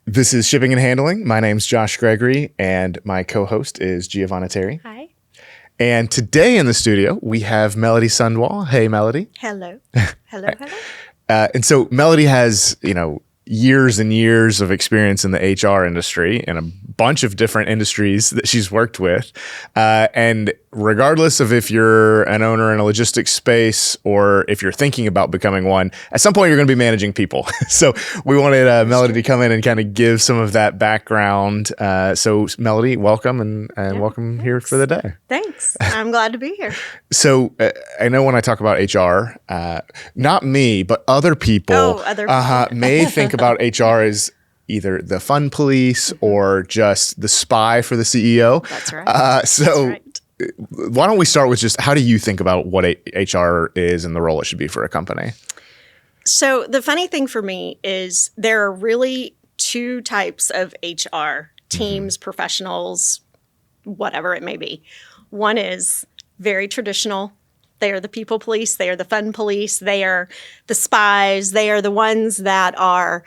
This is Shipping and Handling. My name's Josh Gregory, and my co-host is Giovanna Terry. Hi. And today in the studio, we have Melody Sundwall. Hey, Melody. Hello. Hello. And so Melody has, years and years of experience in the HR industry and a bunch of different industries that she's worked with. And regardless of if you're an owner in a logistics space or if you're thinking about becoming one, at some point you're going to be managing people. So we wanted Melody to come in and kind of give some of that background. So Melody, welcome and welcome here for the day. Thanks. I'm glad to be here. So I know when I talk about HR, not me, but other people, may think about HR as either the fun police or just the spy for the CEO. That's right. That's right. Why don't we start with just how do you think about what HR is and the role it should be for a company? So the funny thing for me is there are really two types of HR, teams, professionals, whatever it may be. One is very traditional. They are the people police. They are the fun police. They are the spies. They are the ones that are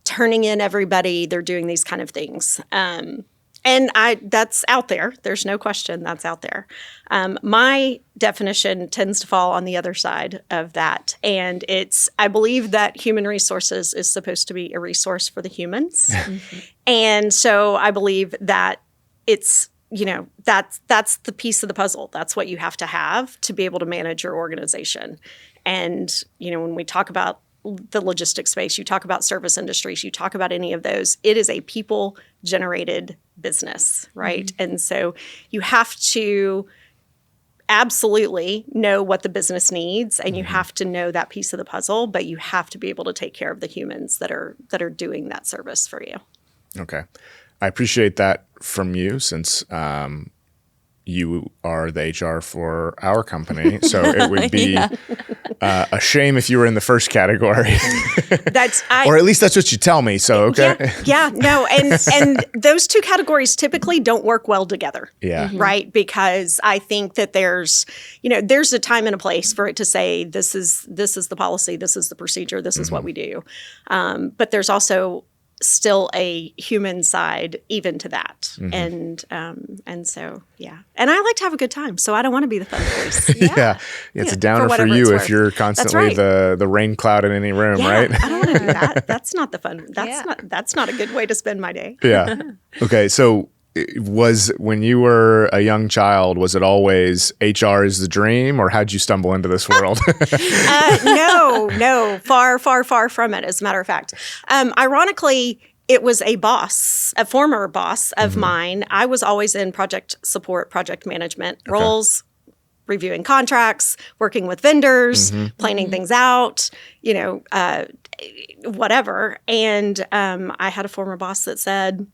turning in everybody. They're doing these kind of things. And that's out there. There's no question that's out there. My definition tends to fall on the other side of that. And I believe that human resources is supposed to be a resource for the humans. And so I believe that it's, that's the piece of the puzzle. That's what you have to be able to manage your organization. And, when we talk about the logistics space, you talk about service industries, you talk about any of those, it is a people-generated business, right? And so you have to absolutely know what the business needs, and you have to know that piece of the puzzle, but you have to be able to take care of the humans that are doing that service for you. Okay. I appreciate that from you since you are the HR for our company. So it would be a shame if you were in the first category. Or at least that's what you tell me. So, okay. No. And those two categories typically don't work well together. Yeah. Right. Because I think that there's a time and a place for it to say, this is the policy, this is the procedure, this is what we do. But there's also still a human side even to that. And so, and I like to have a good time. So I don't want to be the fun police. It's a downer for you if you're constantly the rain cloud in any room, right? I don't want to do that. That's not the fun. That's not a good way to spend my day. Yeah. Okay. So when you were a young child, was it always HR is the dream, or how'd you stumble into this world? No, far from it, as a matter of fact. Ironically, it was a former boss of mine. I was always in project support, project management roles, reviewing contracts, working with vendors, planning things out, whatever. And I had a former boss that said,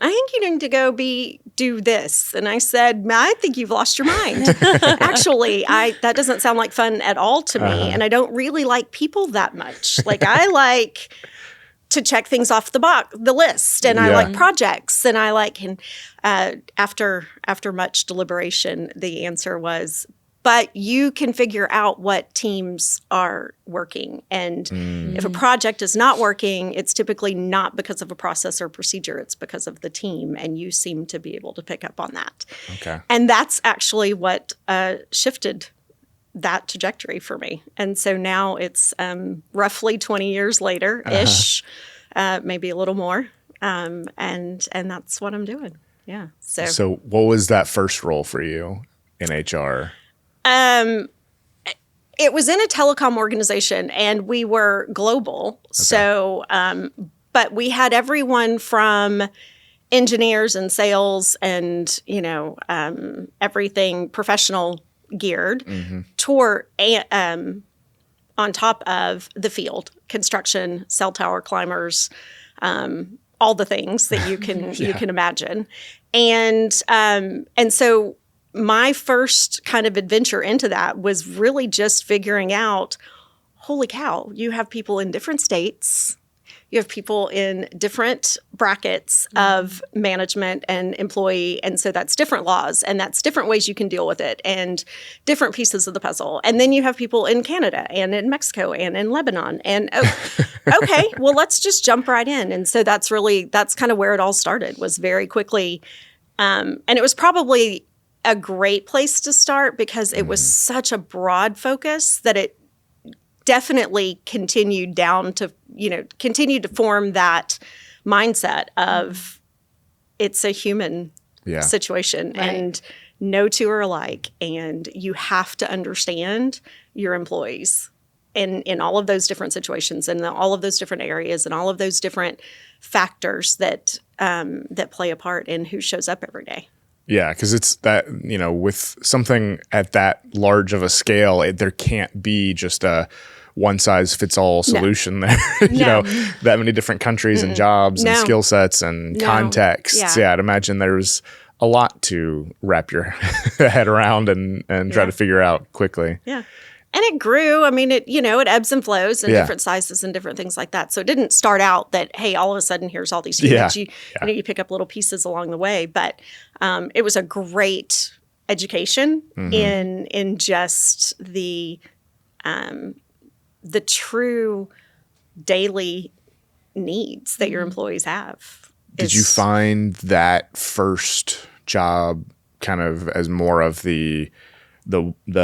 I think you need to go do this. And I said, I think you've lost your mind. Actually, that doesn't sound like fun at all to me. And I don't really like people that much. Like, I like to check things off the list, and I like projects, and after much deliberation, the answer was, but you can figure out what teams are working. And if a project is not working, it's typically not because of a process or procedure. It's because of the team. And you seem to be able to pick up on that. Okay. And that's actually what shifted that trajectory for me. And so now it's roughly 20 years later-ish, maybe a little more. And that's what I'm doing. Yeah. So what was that first role for you in HR? It was in a telecom organization, and we were global. Okay. So, but we had everyone from engineers and sales and, everything professional geared toward, on top of the field, construction, cell tower climbers, all the things that you can imagine. And so my first kind of adventure into that was really just figuring out, holy cow, you have people in different states. You have people in different brackets of management and employee. And so that's different laws and that's different ways you can deal with it and different pieces of the puzzle. And then you have people in Canada and in Mexico and in Lebanon. And okay, well, let's just jump right in. And so that's kind of where it all started, was very quickly. And it was probably a great place to start because it was such a broad focus that it definitely continued to form that mindset of it's a human situation and no two are alike. And you have to understand your employees in all of those different situations and all of those different areas and all of those different factors that play a part in who shows up every day. Yeah, because it's that, with something at that large of a scale, there can't be just a one-size-fits-all solution there. That many different countries and jobs and skill sets and contexts. Yeah, I'd imagine there's a lot to wrap your head around and try to figure out quickly. Yeah. And it grew. I mean, it ebbs and flows and different sizes and different things like that. So it didn't start out that, hey, all of a sudden here's all these humans. You pick up little pieces along the way. But it was a great education in just the true daily needs that your employees have. Did you find that first job kind of as more of the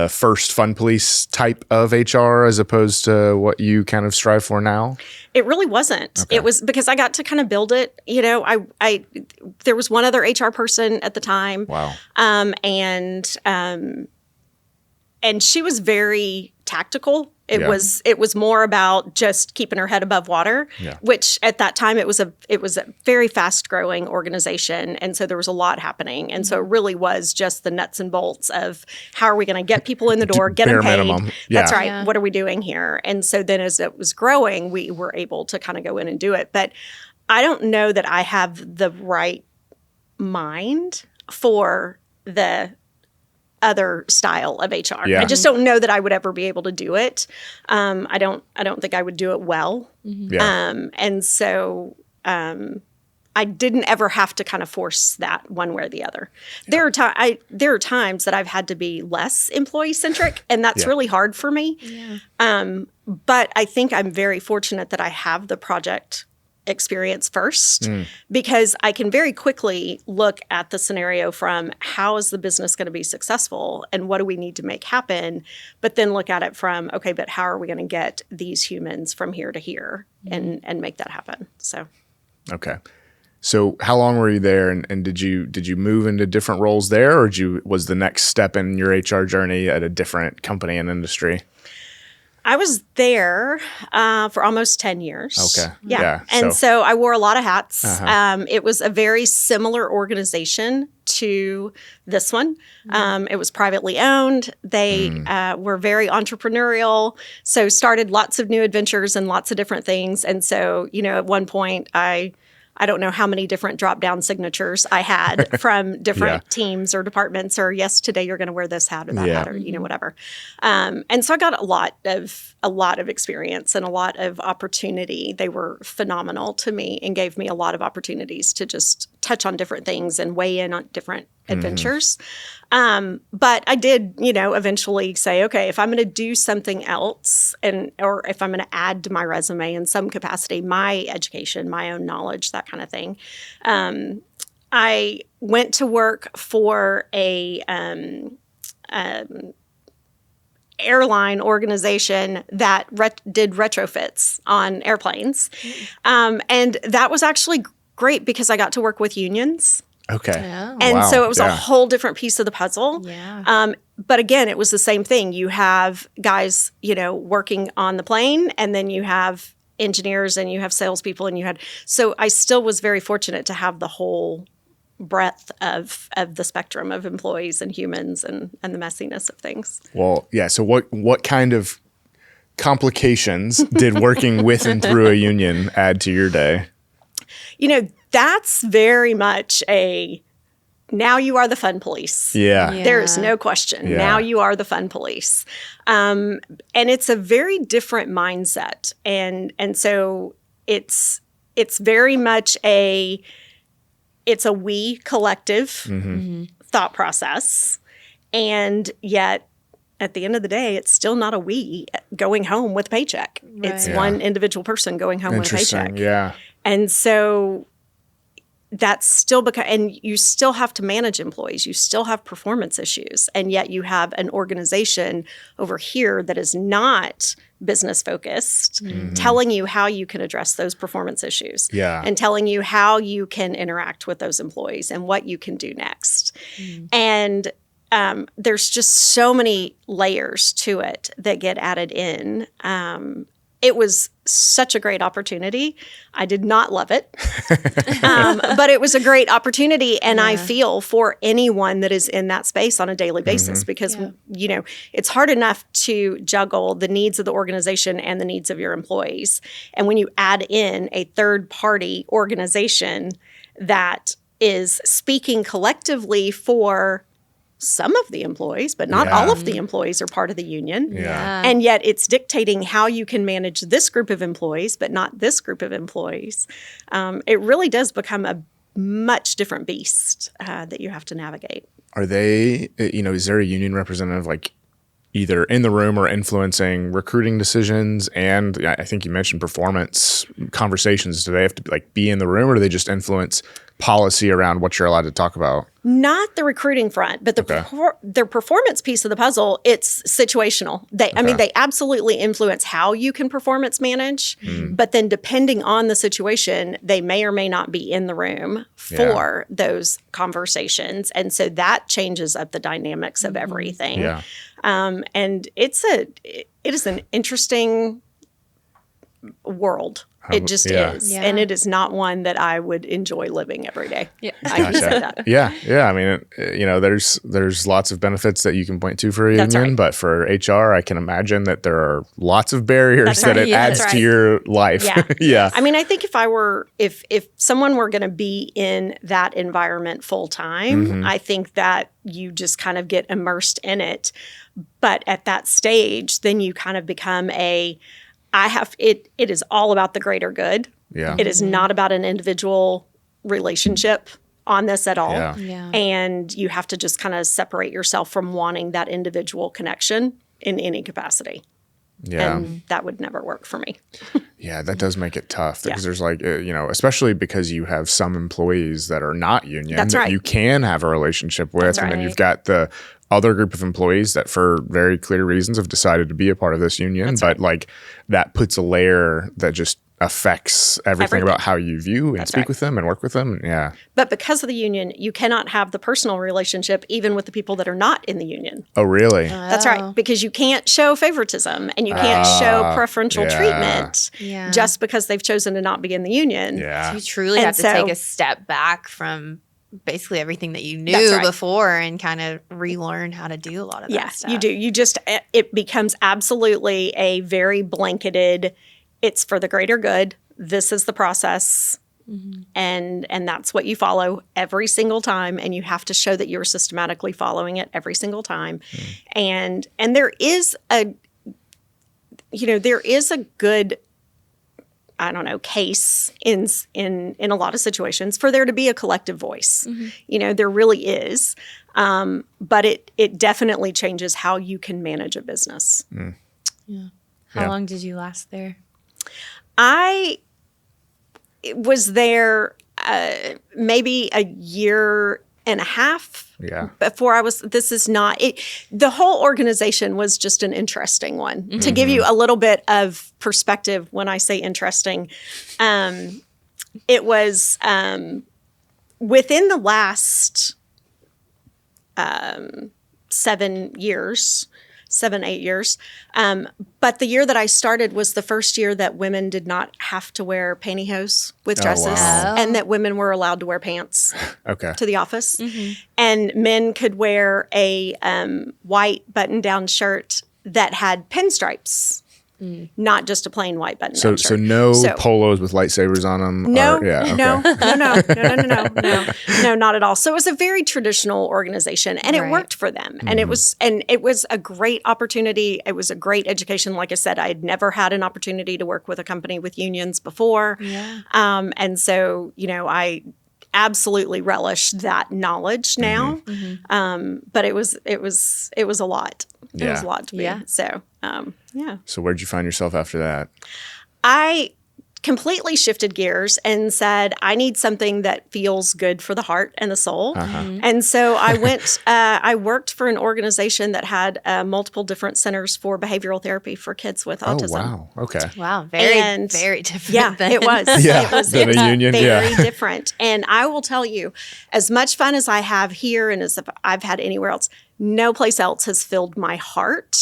first fun police type of HR as opposed to what you kind of strive for now? It really wasn't. Okay. It was because I got to kind of build it. There was one other HR person at the time. Wow. And she was very tactical. It was more about just keeping her head above water, which at that time it was a very fast growing organization. And so there was a lot happening. And so it really was just the nuts and bolts of how are we going to get people in the door, get them paid. Minimum. Yeah. That's right. Yeah. What are we doing here? And so then as it was growing, we were able to kind of go in and do it. But I don't know that I have the right mind for the other style of HR. Yeah. I just don't know that I would ever be able to do it. I don't think I would do it well. Yeah. And so I didn't ever have to kind of force that one way or the other. Yeah. There are times that I've had to be less employee centric, and that's really hard for me. Yeah. But I think I'm very fortunate that I have the project experience first because I can very quickly look at the scenario from how is the business going to be successful and what do we need to make happen, but then look at it from, okay, but how are we going to get these humans from here to here and make that happen? So, okay. So how long were you there and did you move into different roles there or was the next step in your HR journey at a different company and industry? I was there for almost 10 years. Okay. Yeah. And so I wore a lot of hats. Uh-huh. It was a very similar organization to this one. It was privately owned. They were very entrepreneurial, so started lots of new adventures and lots of different things. And so, at one point, I don't know how many different drop-down signatures I had from different teams or departments or, yes, today you're going to wear this hat or that hat or, whatever. And so I got a lot of experience and a lot of opportunity. They were phenomenal to me and gave me a lot of opportunities to just touch on different things and weigh in on different adventures. But I did, eventually say, okay, if I'm going to do something else or if I'm going to add to my resume in some capacity, my education, my own knowledge, that kind of thing. I went to work for a airline organization that did retrofits on airplanes. And that was actually great because I got to work with unions. Okay. Yeah. And so it was a whole different piece of the puzzle. Yeah. But again, it was the same thing. You have guys, working on the plane, and then you have engineers and you have salespeople so I still was very fortunate to have the whole breadth of the spectrum of employees and humans and the messiness of things. Well, yeah. So what kind of complications did working with and through a union add to your day? That's very much now you are the fun police. Yeah. There is no question. Yeah. Now you are the fun police. And it's a very different mindset. And so it's it's very much it's a we collective thought process. And yet, at the end of the day, it's still not a we going home with a paycheck. Right. It's one individual person going home with a paycheck. Yeah. And so that's still and you still have to manage employees. You still have performance issues. And yet you have an organization over here that is not business focused, telling you how you can address those performance issues. Yeah. And telling you how you can interact with those employees and what you can do next. And there's just so many layers to it that get added in. It was such a great opportunity. I did not love it, but it was a great opportunity. And I feel for anyone that is in that space on a daily basis because, you know, it's hard enough to juggle the needs of the organization and the needs of your employees. And when you add in a third-party organization that is speaking collectively for some of the employees, but not all of the employees are part of the union. Yeah. And yet it's dictating how you can manage this group of employees, but not this group of employees. It really does become a much different beast that you have to navigate. Are they, you know, is there a union representative like either in the room or influencing recruiting decisions? And I think you mentioned performance conversations. Do they have to like be in the room, or do they just influence policy around what you're allowed to talk about? Not the recruiting front, but their performance piece of the puzzle, it's situational. I mean, they absolutely influence how you can performance manage, but then depending on the situation, they may or may not be in the room for those conversations. And so that changes up the dynamics of everything. Yeah. And it is an interesting world. It just is. Yeah. And it is not one that I would enjoy living every day. Yeah. I can say that. Yeah. I mean, you know, there's lots of benefits that you can point to for a That's union, right. but for HR, I can imagine that there are lots of barriers That's that right. it Yeah, adds that's to right. your life. Yeah. Yeah. I mean, I think if someone were going to be in that environment full time, I think that you just kind of get immersed in it. But at that stage, then you kind of become it is all about the greater good. Yeah. It is not about an individual relationship on this at all. Yeah. Yeah. And you have to just kind of separate yourself from wanting that individual connection in any capacity. Yeah. And that would never work for me. Yeah, that does make it tough because Yeah. there's like, you know, especially because you have some employees that are not union That's that right. you can have a relationship with. That's And then right. you've got the other group of employees that for very clear reasons have decided to be a part of this union. That's but right. like that puts a layer that just affects everything about how you view and That's speak right. with them and work with them. Yeah. But because of the union, you cannot have the personal relationship even with the people that are not in the union. Oh, really? That's right. Because you can't show favoritism and you can't show preferential yeah. treatment Yeah. just because they've chosen to not be in the union. Yeah. You truly And have to so- take a step back from basically everything that you That's knew right. before and kind of relearn how to do a lot of that Yes, stuff. you do. You just, it becomes absolutely a very blanketed, it's for the greater good. This is the process. And that's what you follow every single time. And you have to show that you're systematically following it every single time. And there is a good, I don't know, case in a lot of situations for there to be a collective voice. You know, there really is. But it definitely changes how you can manage a business. How Yeah. long did you last there? I was there maybe a year and a half Yeah. before this is not it. The whole organization was just an interesting one. To give you a little bit of perspective when I say interesting, it was within the last 7-8 years. But the year that I started was the first year that women did not have to wear pantyhose with dresses wow. and that women were allowed to wear pants Okay. to the office. And men could wear a white button-down shirt that had pinstripes not just a plain white button So down shirt. no polos with lightsabers on them? No, okay. no, not at all. So it was a very traditional organization, and it worked for them. And it was a great opportunity. It was a great education. Like I said, I had never had an opportunity to work with a company with unions before. Yeah. And so, I absolutely relish that knowledge now. But it was a lot. It was a lot to be. Yeah. So, So where'd you find yourself after that? I completely shifted gears and said, I need something that feels good for the heart and the soul. And so I went, I worked for an organization that had multiple different centers for behavioral therapy for kids with autism. Oh, wow. Okay. Wow. Very different. Yeah, then. it was. Yeah, It was than a union, very different. And I will tell you, as much fun as I have here and as I've had anywhere else, no place else has filled my heart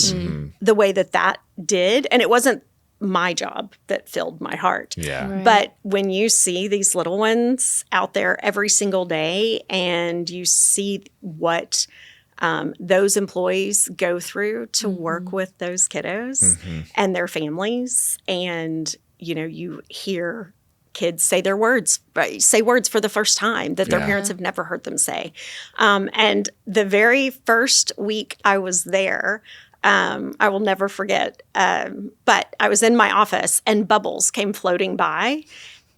the way that did. And it wasn't my job that filled my heart. Yeah. Right. But when you see these little ones out there every single day and you see what those employees go through to work with those kiddos and their families, and you hear kids say words for the first time that their parents have never heard them say. And the very first week I was there, I will never forget, but I was in my office and bubbles came floating by.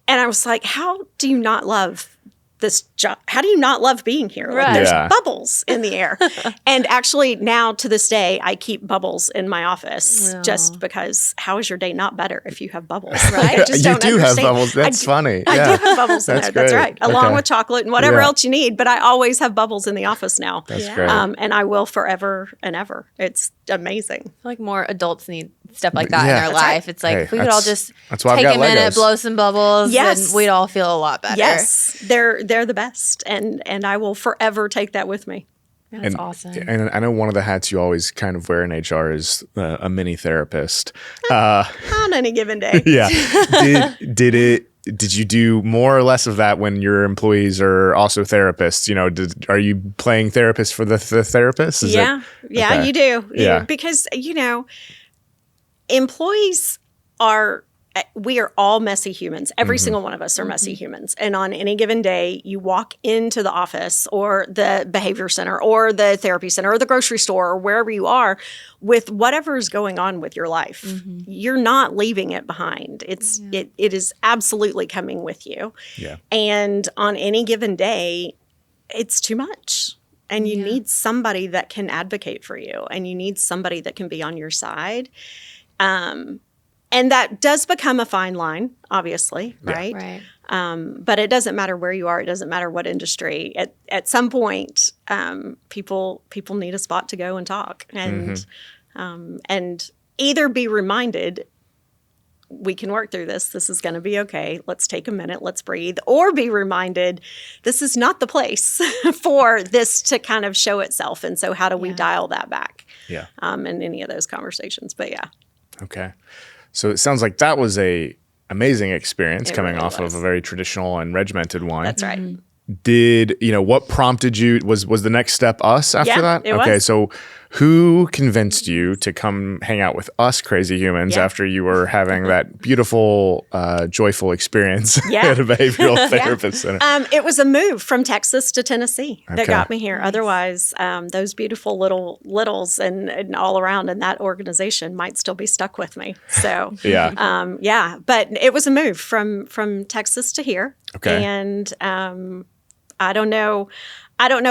And I was like, how do you not love this job? How do you not love being here? Like, there's bubbles in the air. And actually now to this day, I keep bubbles in my office just because how is your day not better if you have bubbles, right? I just You don't do understand. have bubbles. That's funny. I do have bubbles in there. That's great. right. Along with chocolate and whatever Yeah. else you need. But I always have bubbles in the office now. That's great. And I will forever and ever. It's amazing. I feel like more adults need stuff like that Yeah. in their That's life. It's like Hey, if we could all just that's why I've take got a minute, Legos. blow some bubbles, Yes. then we'd all feel a lot better. Yes, they're the best, and I will forever take that with me. That's awesome. And I know one of the hats you always kind of wear in HR is a mini therapist. On any given day. Yeah. Did you do more or less of that when your employees are also therapists? Are you playing therapist for the therapist? Yeah, okay. you do. Yeah. Because employees we are all messy humans. Every single one of us are messy humans. And on any given day, you walk into the office or the behavior center or the therapy center or the grocery store or wherever you are with whatever is going on with your life. You're not leaving it behind. It is absolutely coming with you. Yeah. And on any given day, it's too much. And you need somebody that can advocate for you, and you need somebody that can be on your side. And that does become a fine line, obviously, right? Right. But it doesn't matter where you are. It doesn't matter what industry. At some point, people need a spot to go and talk, and either be reminded, we can work through this. This is going to be okay. Let's take a minute. Let's breathe. Or be reminded, this is not the place for this to kind of show itself. And so how do we dial that back? Yeah. In any of those conversations. But yeah. Okay. So it sounds like that was a amazing experience It coming really off was. of a very traditional and regimented one. That's right. Did what prompted you? Was the next step us after Yeah, that? it Okay, was. so who convinced you to come hang out with us crazy humans Yeah. after you were having that beautiful, joyful experience Yeah. at a behavioral therapist center? It was a move from Texas to Tennessee that Okay. got me here. Otherwise, those beautiful littles and all around in that organization might still be stuck with me. So Yeah. but it was a move from Texas to here. Okay. And I don't know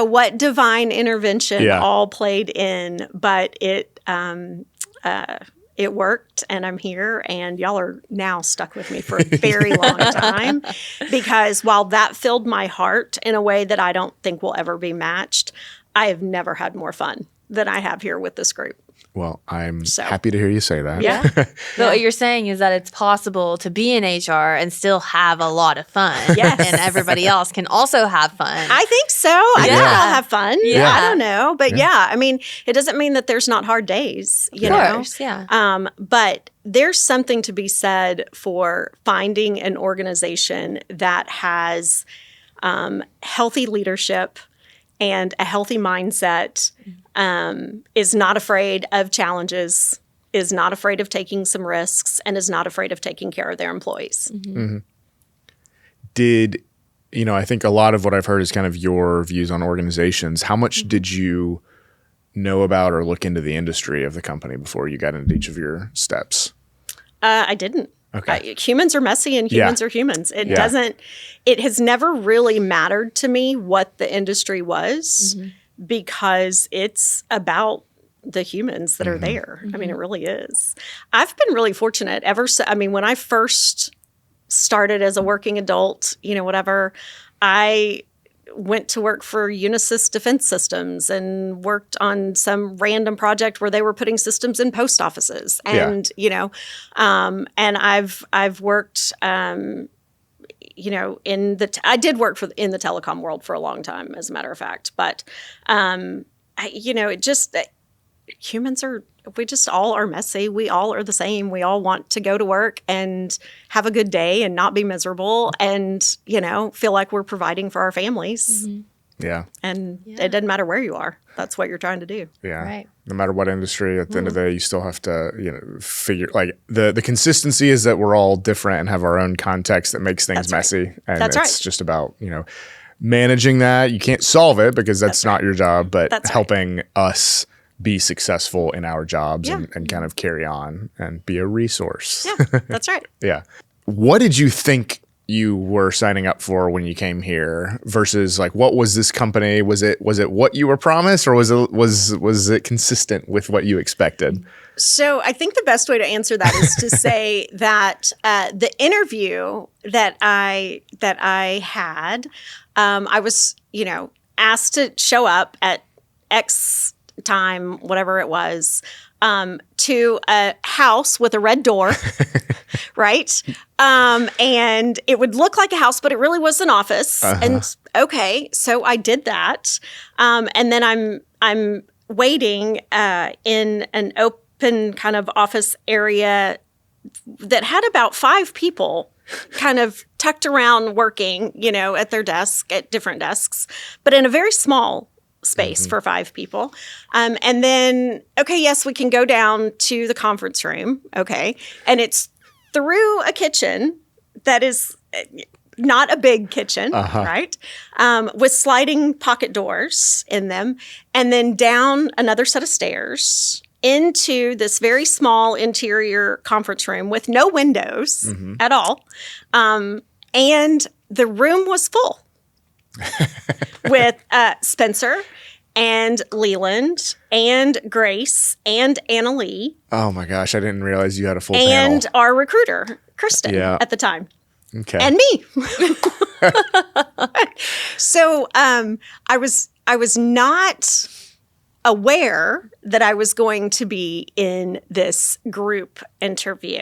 what divine intervention all played in, but it worked, and I'm here, and y'all are now stuck with me for a very long time, because while that filled my heart in a way that I don't think will ever be matched, I have never had more fun than I have here with this group. Well, I'm happy to hear you say that. Yeah. So what you're saying is that it's possible to be in HR and still have a lot of fun. Yes. And everybody else can also have fun. I think so. I think Yeah. I'll have fun. Yeah. I don't know. But I mean, it doesn't mean that there's not hard days, you Of know? course, yeah. But there's something to be said for finding an organization that has healthy leadership and a healthy mindset, is not afraid of challenges, is not afraid of taking some risks and is not afraid of taking care of their employees. Did, I think a lot of what I've heard is kind of your views on organizations. How much did you know about or look into the industry of the company before you got into each of your steps? I didn't. Okay. Humans are messy and humans are humans. It has never really mattered to me what the industry was because it's about the humans that are there. I mean, it really is. I've been really fortunate when I first started as a working adult, whatever, I went to work for Unisys Defense Systems and worked on some random project where they were putting systems in post offices. And, and I've worked, I did work in the telecom world for a long time, as a matter of fact. But, we just all are messy. We all are the same. We all want to go to work and have a good day and not be miserable and, feel like we're providing for our families. Yeah. And it doesn't matter where you are. That's what you're trying to do. Yeah. Right. No matter what industry, at the end of the day, you still have to, figure, like, the consistency is that we're all different and have our own context that makes things messy. And it's just about, managing that. You can't solve it because that's not your job, but helping us be successful in our jobs and kind of carry on and be a resource. Yeah, that's right. Yeah. What did you think you were signing up for when you came here versus like what was this company? Was it what you were promised or was it consistent with what you expected? So I think the best way to answer that is to say that the interview that I had, I was, asked to show up at X time, whatever it was, to a house with a red door, right? And it would look like a house, but it really was an office. And so I did that. And then I'm waiting in an open kind of office area that had about 5 people kind of tucked around working, at their desk, at different desks, but in a very small space for 5 people. And then, yes, we can go down to the conference room. Okay. And it's through a kitchen that is not a big kitchen, right? With sliding pocket doors in them. And then down another set of stairs into this very small interior conference room with no windows at all. And the room was full. with Spencer and Leland and Grace and Annalee. Oh my gosh, I didn't realize you had a full and panel. our recruiter, Kristen, at the time. Okay. And me. So I was not aware that I was going to be in this group interview.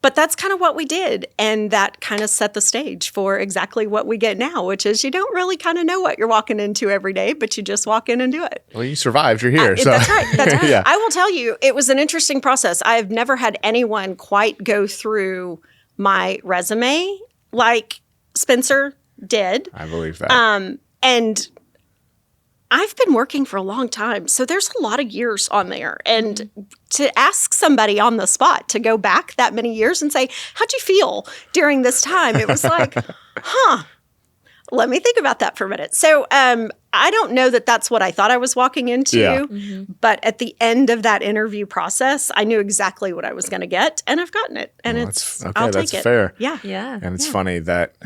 But that's kind of what we did. And that kind of set the stage for exactly what we get now, which is you don't really kind of know what you're walking into every day, but you just walk in and do it. Well, you survived. You're here. So. That's right. That's right. Yeah. I will tell you, it was an interesting process. I've never had anyone quite go through my resume like Spencer did. I believe that. And I've been working for a long time, so there's a lot of years on there. And to ask somebody on the spot to go back that many years and say, how'd you feel during this time? It was like, let me think about that for a minute. So I don't know that that's what I thought I was walking into, but at the end of that interview process, I knew exactly what I was going to get, and I've gotten it. And I'll take it. That's fair. Yeah. Yeah. And it's funny that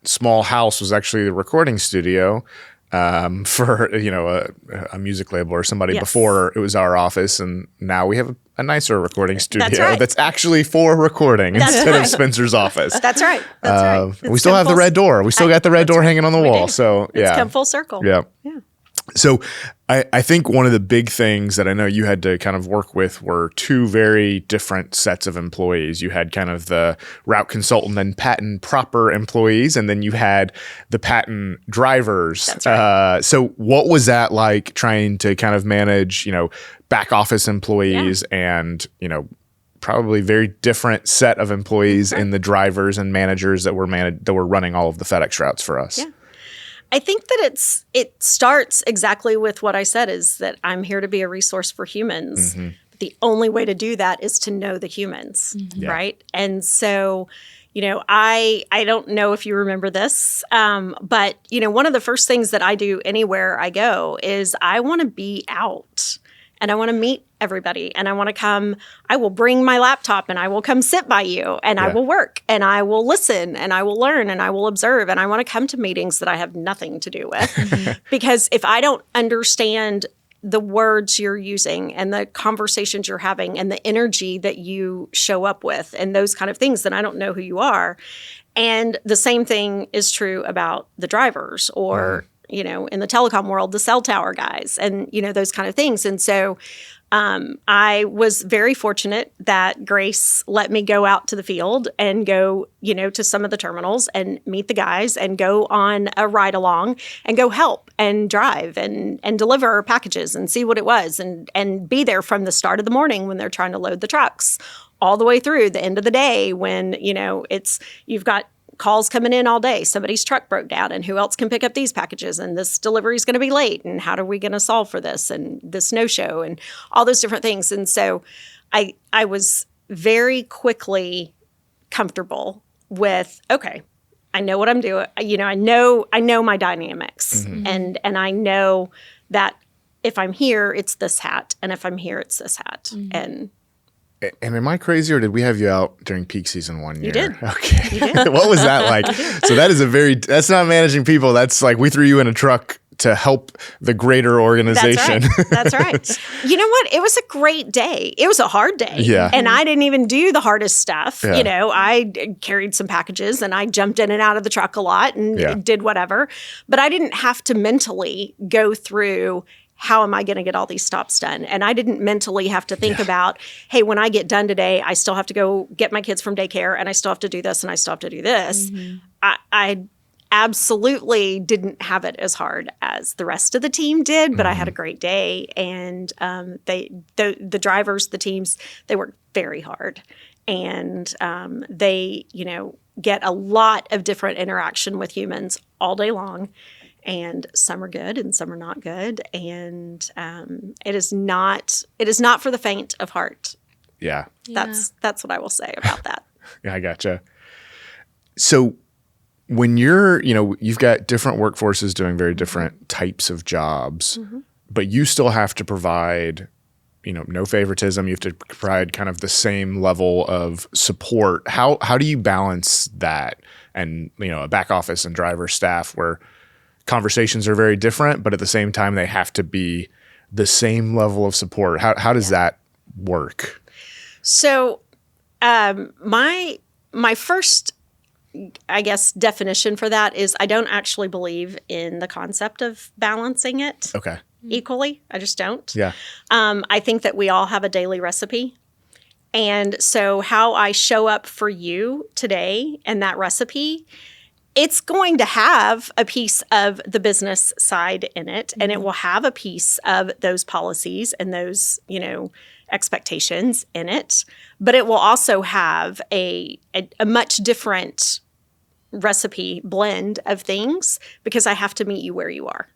small house was actually the recording studio for a music label or somebody before it was our office, and now we have a nicer recording studio that's actually for recording instead of Spencer's office. That's right. That's right. We still have the red door. We still got the red door hanging on the wall. So it's come full circle. Yeah. So I think one of the big things that I know you had to kind of work with were 2 very different sets of employees. You had kind of the route consultant and Patton proper employees, and then you had the Patton drivers. That's right. So what was that like trying to kind of manage, back office employees and, probably very different set of employees in the drivers and managers that were running all of the FedEx routes for us? Yeah. I think that it starts exactly with what I said, is that I'm here to be a resource for humans. But the only way to do that is to know the humans, right? And so, I don't know if you remember this, but, one of the first things that I do anywhere I go is I want to be out. And I want to meet everybody, and I want to come. I will bring my laptop, and I will come sit by you, and I will work, and I will listen, and I will learn, and I will observe. And I want to come to meetings that I have nothing to do with. Because if I don't understand the words you're using and the conversations you're having and the energy that you show up with and those kind of things, then I don't know who you are. And the same thing is true about the drivers or in the telecom world, the cell tower guys and, those kind of things. And so I was very fortunate that Grace let me go out to the field and go, to some of the terminals and meet the guys and go on a ride along and go help and drive and deliver packages and see what it was and be there from the start of the morning when they're trying to load the trucks all the way through the end of the day when, you've got calls coming in all day. Somebody's truck broke down and who else can pick up these packages? And this delivery is going to be late. And how are we going to solve for this? And this no-show and all those different things. And so I was very quickly comfortable with, okay, I know what I'm doing. I know my dynamics and I know that if I'm here, it's this hat. And if I'm here, it's this hat. And am I crazy, or did we have you out during peak season one year? You did. Okay. You did. What was that like? So that's not managing people. That's like we threw you in a truck to help the greater organization. That's right. You know what? It was a great day. It was a hard day. Yeah. And I didn't even do the hardest stuff. Yeah. I carried some packages and I jumped in and out of the truck a lot and did whatever. But I didn't have to mentally go through, how am I going to get all these stops done? And I didn't mentally have to think about, hey, when I get done today, I still have to go get my kids from daycare and I still have to do this and I still have to do this. I absolutely didn't have it as hard as the rest of the team did, but I had a great day. And the drivers, the teams, they worked very hard. And they, get a lot of different interaction with humans all day long. And some are good and some are not good. And it is not for the faint of heart. Yeah. That's what I will say about that. Yeah, I gotcha. So when you're, you've got different workforces doing very different types of jobs, but you still have to provide, no favoritism. You have to provide kind of the same level of support. How do you balance that and, a back office and driver staff where conversations are very different, but at the same time, they have to be the same level of support. How does that work? So my first, I guess, definition for that is I don't actually believe in the concept of balancing it equally. I just don't. Yeah. I think that we all have a daily recipe. And so how I show up for you today and that recipe, it's going to have a piece of the business side in it, and it will have a piece of those policies and those, expectations in it. But it will also have a much different recipe blend of things because I have to meet you where you are.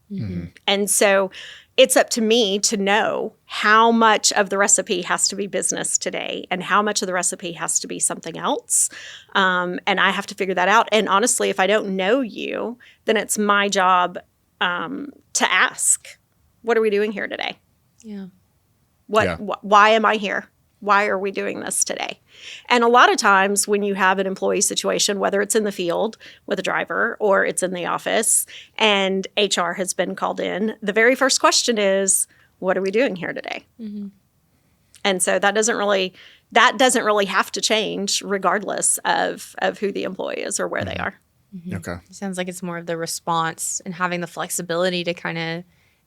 And so it's up to me to know how much of the recipe has to be business today and how much of the recipe has to be something else. And I have to figure that out. And honestly, if I don't know you, then it's my job to ask, what are we doing here today? Yeah. Why am I here? Why are we doing this today? And a lot of times when you have an employee situation, whether it's in the field with a driver or it's in the office and HR has been called in, the very first question is, what are we doing here today? And so that doesn't really have to change regardless of who the employee is or where they are. Okay. It sounds like it's more of the response and having the flexibility to kind of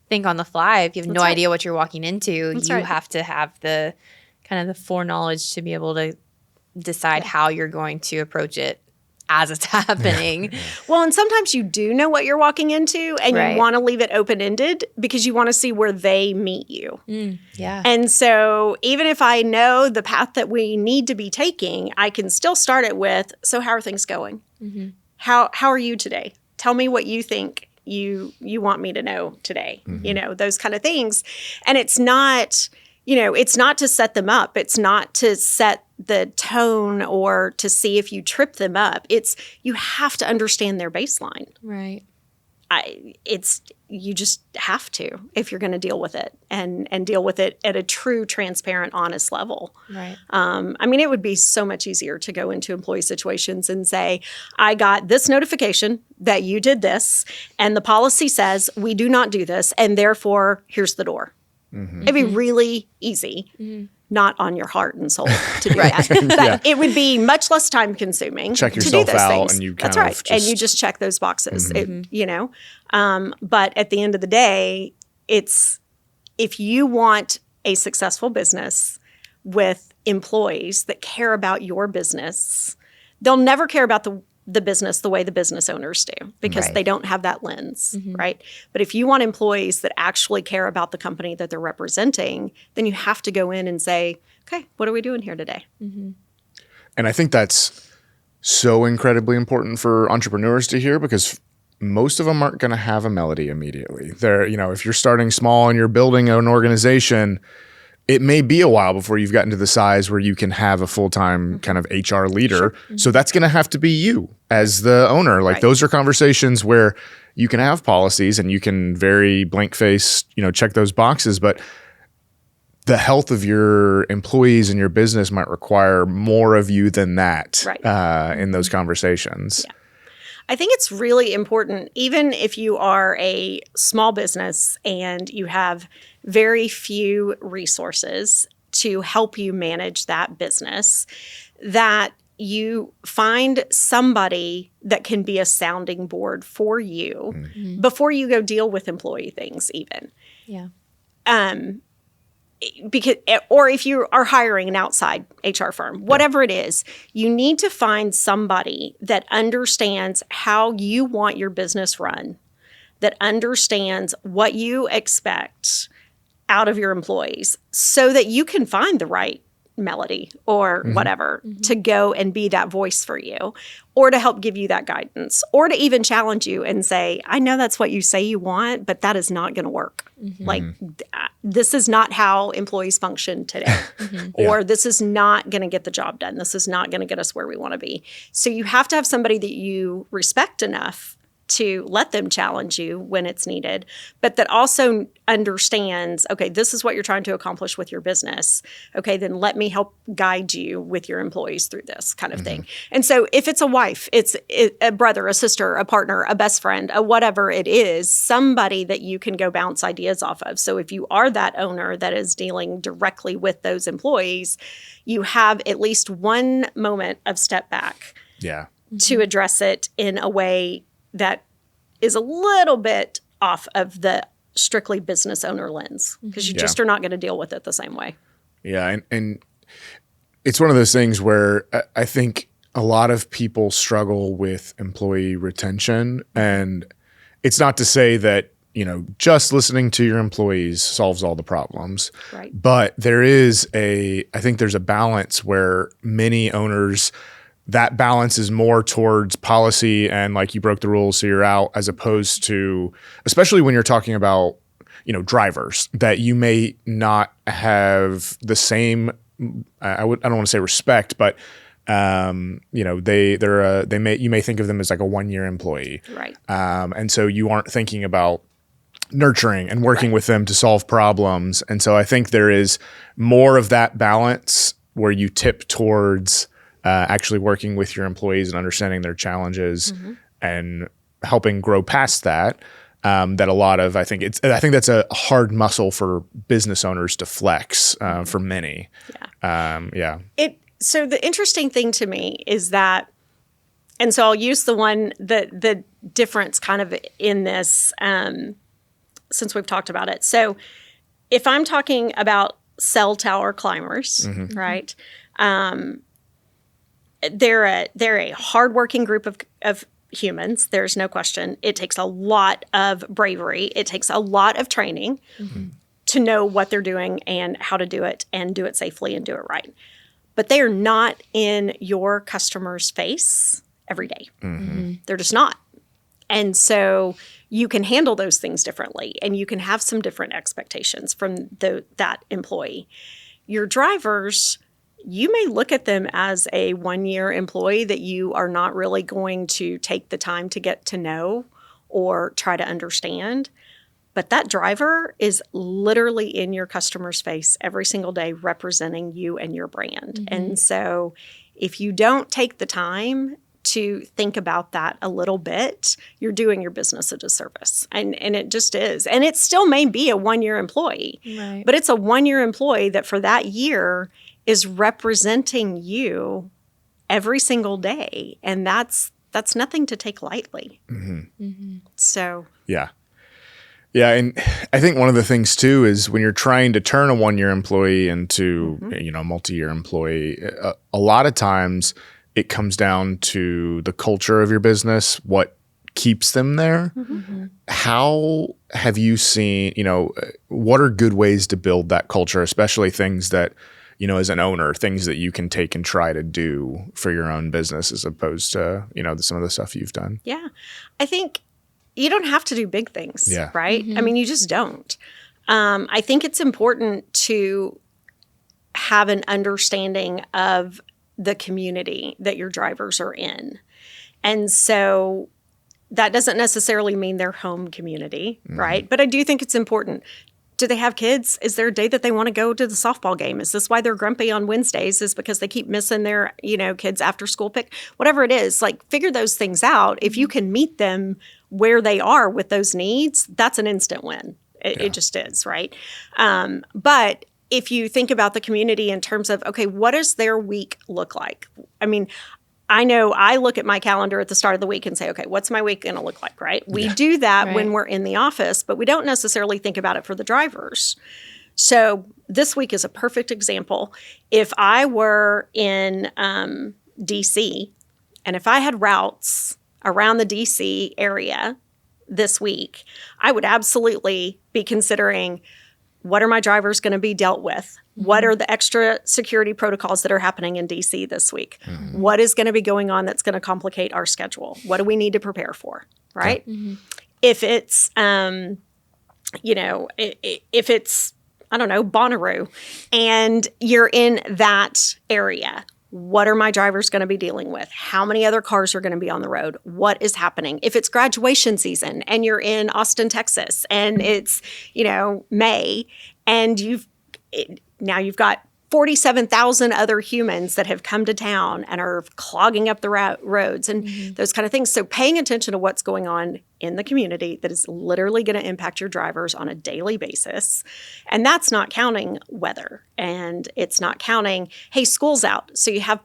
think on the fly. If you have no idea what you're walking into, you have to have the kind of the foreknowledge to be able to decide how you're going to approach it as it's happening. Well, and sometimes you do know what you're walking into and you want to leave it open-ended because you want to see where they meet you. Yeah. And so even if I know the path that we need to be taking, I can still start it with, so how are things going? How are you today? Tell me what you think you want me to know today? Those kind of things. And it's not, it's not to set them up. It's not to set the tone or to see if you trip them up. It's, you have to understand their baseline. Right. You just have to, if you're going to deal with it and deal with it at a true, transparent, honest level. Right. It would be so much easier to go into employee situations and say, I got this notification that you did this, and the policy says we do not do this, and therefore here's the door. It'd be really easy. Not on your heart and soul to do that. But it would be much less time consuming check to yourself do those out things. and you kind That's of right. And you just check those boxes, but at the end of the day, it's, if you want a successful business with employees that care about your business, they'll never care about the business the way the business owners do, because they don't have that lens, right? But if you want employees that actually care about the company that they're representing, then you have to go in and say, okay, what are we doing here today? And I think that's so incredibly important for entrepreneurs to hear, because most of them aren't going to have a Melody immediately. They're, if you're starting small and you're building an organization, it may be a while before you've gotten to the size where you can have a full-time kind of HR leader. Sure. So that's going to have to be you as the owner. Like those are conversations where you can have policies and you can very blank face, check those boxes, but the health of your employees and your business might require more of you than that in those conversations. Yeah. I think it's really important, even if you are a small business and you have very few resources to help you manage that business, that you find somebody that can be a sounding board for you before you go deal with employee things even. Yeah. Because, or if you are hiring an outside HR firm, whatever it is, you need to find somebody that understands how you want your business run, that understands what you expect out of your employees, so that you can find the right Melody or whatever to go and be that voice for you, or to help give you that guidance, or to even challenge you and say, I know that's what you say you want, but that is not going to work. Like, this is not how employees function today, or this is not going to get the job done. This is not going to get us where we want to be. So you have to have somebody that you respect enough to let them challenge you when it's needed, but that also understands, okay, this is what you're trying to accomplish with your business. Okay, then let me help guide you with your employees through this kind of thing. And so if it's a wife, it's a brother, a sister, a partner, a best friend, a whatever it is, somebody that you can go bounce ideas off of. So if you are that owner that is dealing directly with those employees, you have at least one moment of step back to address it in a way that is a little bit off of the strictly business owner lens, because you just are not going to deal with it the same way. Yeah. And it's one of those things where I think a lot of people struggle with employee retention. And it's not to say that, just listening to your employees solves all the problems. Right. But I think there's a balance where many owners, that balance is more towards policy and like you broke the rules, so you're out, as opposed to, especially when you're talking about, drivers, that you may not have the same, I don't want to say respect, but you may think of them as like a 1-year employee. Right. And so you aren't thinking about nurturing and working with them to solve problems. And so I think there is more of that balance where you tip towards actually working with your employees and understanding their challenges and helping grow past that. That a lot of, I think that's a hard muscle for business owners to flex for many. So the interesting thing to me is that, and so I'll use the difference kind of in this, since we've talked about it. So if I'm talking about cell tower climbers, right? They're a hardworking group of humans. There's no question. It takes a lot of bravery. It takes a lot of training to know what they're doing and how to do it and do it safely and do it right. But they are not in your customer's face every day. They're just not. And so you can handle those things differently, and you can have some different expectations from that employee. Your drivers, you may look at them as a 1-year employee that you are not really going to take the time to get to know or try to understand. But that driver is literally in your customer's face every single day representing you and your brand. Mm-hmm. And so if you don't take the time to think about that a little bit, you're doing your business a disservice. And it just is. And it still may be a 1-year employee, right, but it's a 1-year employee that for that year is representing you every single day. And that's nothing to take lightly. Mm-hmm. Mm-hmm. So. Yeah. Yeah, and I think one of the things too is when you're trying to turn a 1-year employee into, mm-hmm, a multi-year employee, a lot of times it comes down to the culture of your business, what keeps them there. Mm-hmm. How have you seen, what are good ways to build that culture, especially things that, as an owner, things that you can take and try to do for your own business as opposed to, some of the stuff you've done? Yeah, I think you don't have to do big things, right? Mm-hmm. I mean, you just don't. I think it's important to have an understanding of the community that your drivers are in. And so that doesn't necessarily mean their home community, mm-hmm, right? But I do think it's important. Do they have kids? Is there a day that they want to go to the softball game? Is this why they're grumpy on Wednesdays? Is because they keep missing their, kids after school pick? Whatever it is, figure those things out. If you can meet them where they are with those needs, that's an instant win. It just is, right? But if you think about the community in terms of, okay, what does their week look like? I mean, I know I look at my calendar at the start of the week and say, okay, what's my week going to look like, right? We do that when we're in the office, but we don't necessarily think about it for the drivers. So this week is a perfect example. If I were in DC and if I had routes around the DC area this week, I would absolutely be considering, what are my drivers going to be dealt with? What are the extra security protocols that are happening in DC this week? Mm-hmm. What is going to be going on that's going to complicate our schedule? What do we need to prepare for, right? Mm-hmm. If it's, if it's, I don't know, Bonnaroo, and you're in that area, what are my drivers going to be dealing with? How many other cars are going to be on the road? What is happening? If it's graduation season and you're in Austin, Texas, and it's, May, and now you've got 47,000 other humans that have come to town and are clogging up the roads and mm-hmm. those kind of things. So paying attention to what's going on in the community that is literally going to impact your drivers on a daily basis. And that's not counting weather. And it's not counting, hey, school's out, so you have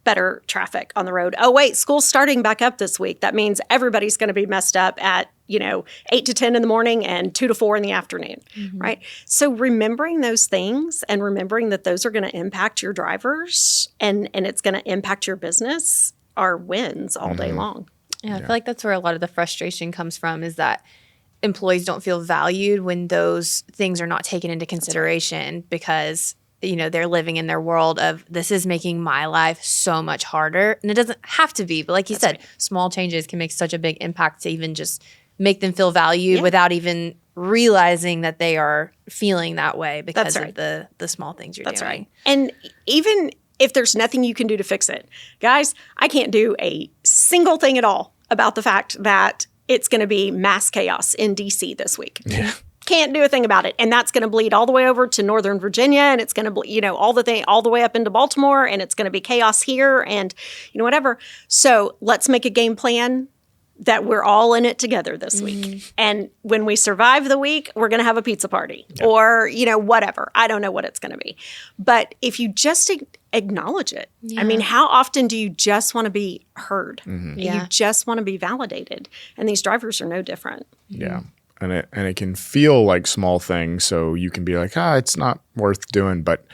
better traffic on the road. Oh, wait, school's starting back up this week. That means everybody's going to be messed up at 8 to 10 in the morning and 2 to 4 in the afternoon, mm-hmm. right? So remembering those things and remembering that those are going to impact your drivers and it's going to impact your business are wins all day long. Yeah, I feel like that's where a lot of the frustration comes from, is that employees don't feel valued when those things are not taken into consideration, because they're living in their world of, this is making my life so much harder. And it doesn't have to be, but like you said, small changes can make such a big impact to even just make them feel valued without even realizing that they are feeling that way because of the small things you're doing. That's right. And even if there's nothing you can do to fix it, guys, I can't do a single thing at all about the fact that it's going to be mass chaos in DC this week. Yeah. Can't do a thing about it. And that's going to bleed all the way over to Northern Virginia, and it's going to, all the way up into Baltimore, and it's going to be chaos here and, whatever. So let's make a game plan that we're all in it together this week. And when we survive the week, we're going to have a pizza party or, whatever. I don't know what it's going to be. But if you just acknowledge it, I mean, how often do you just want to be heard? Mm-hmm. You just want to be validated. And these drivers are no different. Yeah. And it can feel like small things, so you can be like, it's not worth doing, but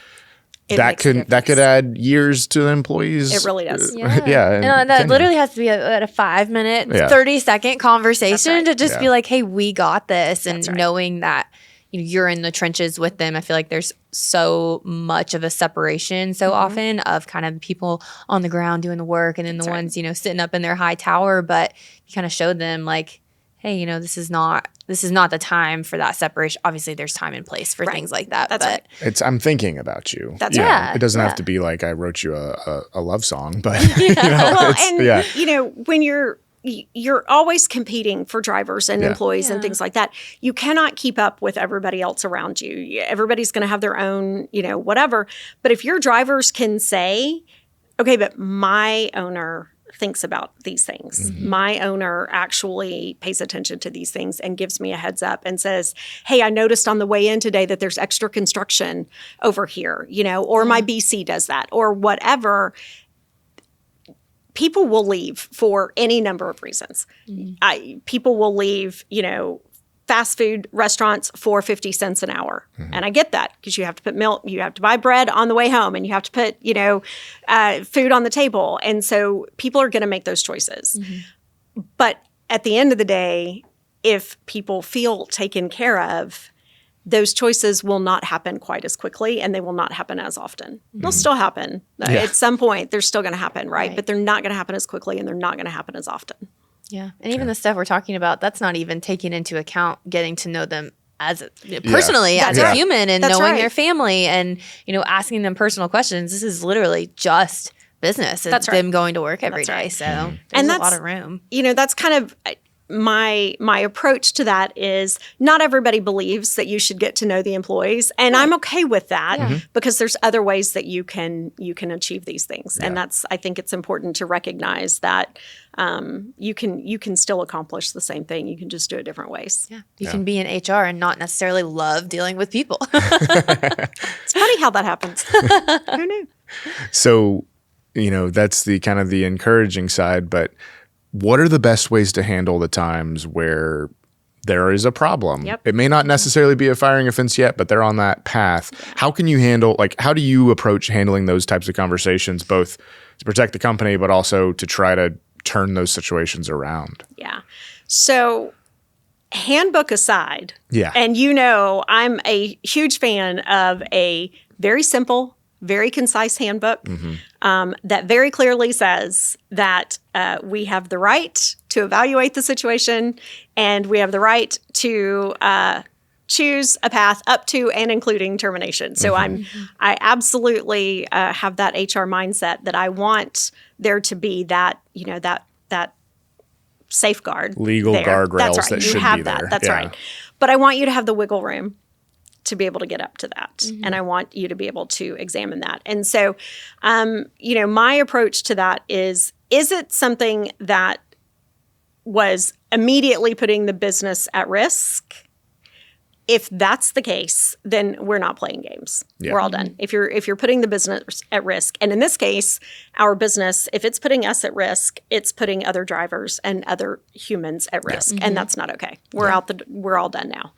that could add years to the employees. It really does. And that literally has to be a 5-minute, 30-second conversation to just be like, hey, we got this, and knowing that you're in the trenches with them. I feel like there's so much of a separation so often of kind of people on the ground doing the work and then the ones, sitting up in their high tower. But you kind of showed them like, hey, this is not the time for that separation. Obviously, there's time and place for things like that. That's but right. I'm thinking about you. That's right. It doesn't have to be like I wrote you a love song, but when you're always competing for drivers and employees and things like that. You cannot keep up with everybody else around you. Everybody's going to have their own, whatever. But if your drivers can say, okay, but my owner thinks about these things. My owner actually pays attention to these things and gives me a heads up and says, hey, I noticed on the way in today that there's extra construction over here, or my BC does that or whatever. People will leave for any number of reasons. People will leave, fast food restaurants for 50 cents an hour. And I get that because you have to put milk, you have to buy bread on the way home, and you have to put, food on the table. And so people are going to make those choices. But at the end of the day, if people feel taken care of, those choices will not happen quite as quickly and they will not happen as often. They'll still happen. At some point, they're still going to happen, right? But they're not going to happen as quickly and they're not going to happen as often. Yeah. And even the stuff we're talking about, that's not even taking into account getting to know them as personally, as a human and knowing their family and, asking them personal questions. This is literally just business and them going to work every day. So there's a lot of room. That's kind of my approach to that is not everybody believes that you should get to know the employees, and I'm okay with that because there's other ways that you can achieve these things, and I think it's important to recognize that you can still accomplish the same thing. You can just do it different ways. Yeah, you can be in HR and not necessarily love dealing with people. It's funny how that happens. Who knew? So, that's the kind of the encouraging side, but what are the best ways to handle the times where there is a problem? It may not necessarily be a firing offense yet, but they're on that path. How can you how do you approach handling those types of conversations, both to protect the company, but also to try to turn those situations around? Yeah. So handbook aside, and I'm a huge fan of a very simple, very concise handbook that very clearly says that we have the right to evaluate the situation and we have the right to choose a path up to and including termination. So I absolutely have that HR mindset that I want there to be that, that safeguard. Legal guardrails that should be there. That's right. But I want you to have the wiggle room to be able to get up to that. And I want you to be able to examine that. And so, my approach to that is it something that was immediately putting the business at risk? If that's the case, then we're not playing games. We're all done. If you're putting the business at risk, and in this case, our business, if it's putting us at risk, it's putting other drivers and other humans at risk, and that's not okay. We're all done now.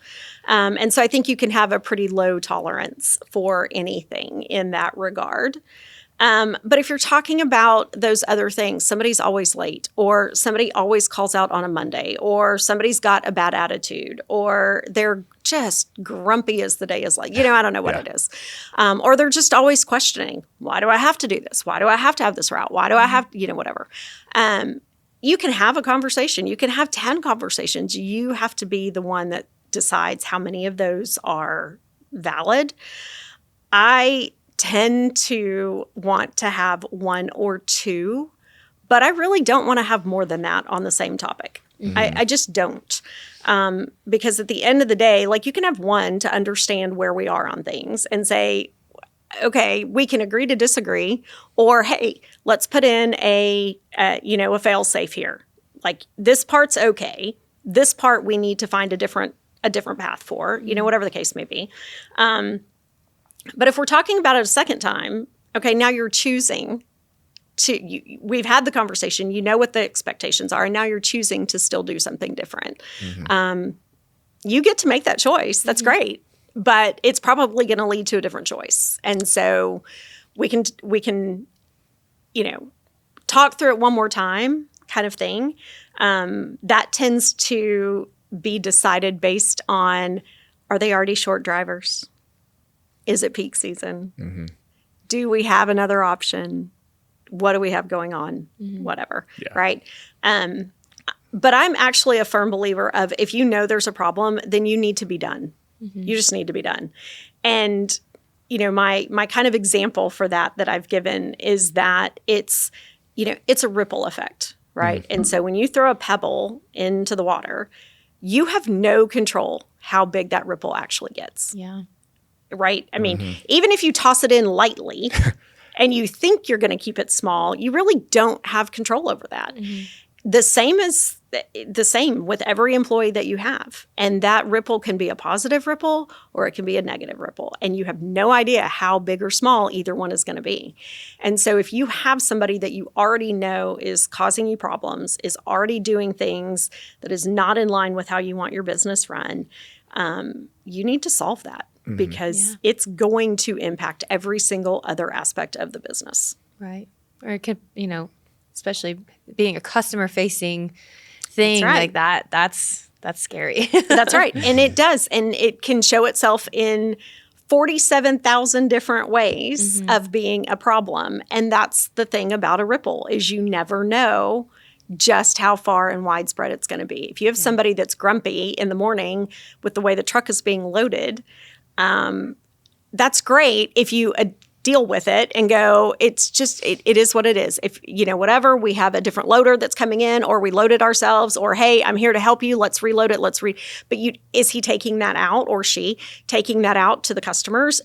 And so I think you can have a pretty low tolerance for anything in that regard. But if you're talking about those other things, somebody's always late, or somebody always calls out on a Monday, or somebody's got a bad attitude, or they're just grumpy as the day is like, I don't know what it is. Or they're just always questioning, why do I have to do this? Why do I have to have this route? Why do I have, whatever. You can have a conversation. You can have 10 conversations. You have to be the one that decides how many of those are valid. I tend to want to have one or two, but I really don't want to have more than that on the same topic. I just don't. Because at the end of the day, you can have one to understand where we are on things and say, okay, we can agree to disagree, or hey, let's put in a fail safe here. This part's okay. This part we need to find a different path for, whatever the case may be. But if we're talking about it a second time, okay, now you're choosing we've had the conversation, what the expectations are, and now you're choosing to still do something different. You get to make that choice. That's great, but it's probably going to lead to a different choice. And so we can talk through it one more time kind of thing. That tends to be decided based on, Are they already short drivers? Is it peak season? Do we have another option? What do we have going on? Whatever, right? But I'm actually a firm believer of if you know there's a problem, then you need to be done. You just need to be done. And, you know, my kind of example for that I've given is that it's, you know, it's a ripple effect, right? And so when you throw a pebble into the water, you have no control how big that ripple actually gets. Yeah. Right? I mean, even if you toss it in lightly and you think you're going to keep it small, you really don't have control over that. The same with every employee that you have. And that ripple can be a positive ripple or it can be a negative ripple. And you have no idea how big or small either one is going to be. And so if you have somebody that you already know is causing you problems, is already doing things that is not in line with how you want your business run, you need to solve that because it's going to impact every single other aspect of the business. Right. Or it could, you know, especially being a customer facing thing like that, that's scary. That's right. And it does. And it can show itself in 47,000 different ways of being a problem. And that's the thing about a ripple is you never know just how far and widespread it's going to be. If you have somebody that's grumpy in the morning with the way the truck is being loaded, that's great if you deal with it and go, it's just, it is what it is. If, you know, whatever, we have a different loader that's coming in or we load it ourselves or, hey, I'm here to help you. Let's reload it. But is he taking that out or she taking that out to the customers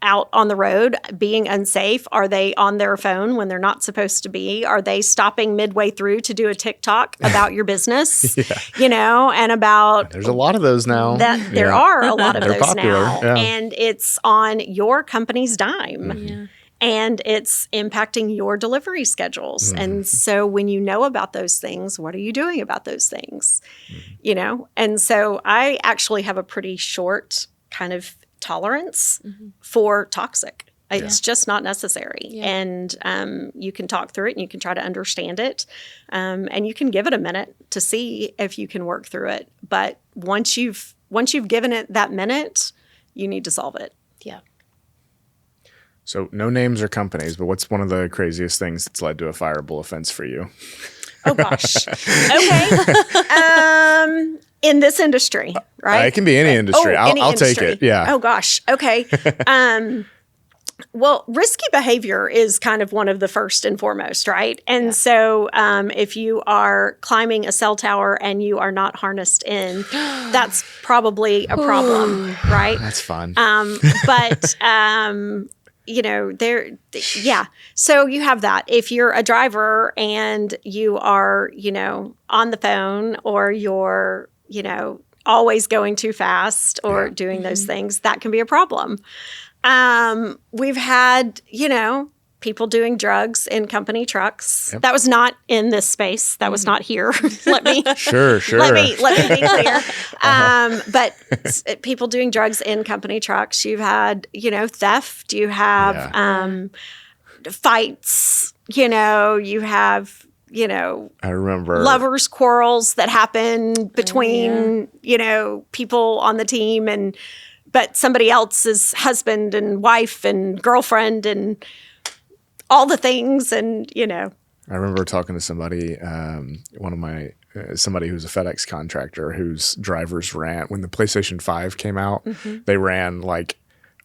out on the road, being unsafe? Are they on their phone when they're not supposed to be? Are they stopping midway through to do a TikTok about your business, you know, and about... There's a lot of those now. There are a lot of those popular, now. And it's on your company's dime. And it's impacting your delivery schedules. And so when you know about those things, what are you doing about those things? You know? And so I actually have a pretty short kind of tolerance for toxic. It's just not necessary. And you can talk through it and you can try to understand it. And you can give it a minute to see if you can work through it. But once you've given it that minute, you need to solve it. Yeah. So no names or companies, but what's one of the craziest things that's led to a fireable offense for you? Oh, gosh. Okay. In this industry, right? It can be any industry. I'll take it. Yeah. Oh, gosh. Okay. Well, risky behavior is kind of one of the first and foremost, right? And so if you are climbing a cell tower and you are not harnessed in, that's probably a problem, right? That's fun. But you know, so you have that. If you're a driver and you are, you know, on the phone or you're, you know, always going too fast or doing those things, that can be a problem. We've had, you know, people doing drugs in company trucks. That was not in this space. That was not here. Let me sure. Let me be clear. But people doing drugs in company trucks. You've had, you know, theft. You have fights. You know, you have, you know, I remember lovers' quarrels that happen between you know, people on the team but somebody else's husband and wife and girlfriend and all the things, and, you know. I remember talking to somebody, somebody who's a FedEx contractor whose drivers ran, when the PlayStation 5 came out, they ran like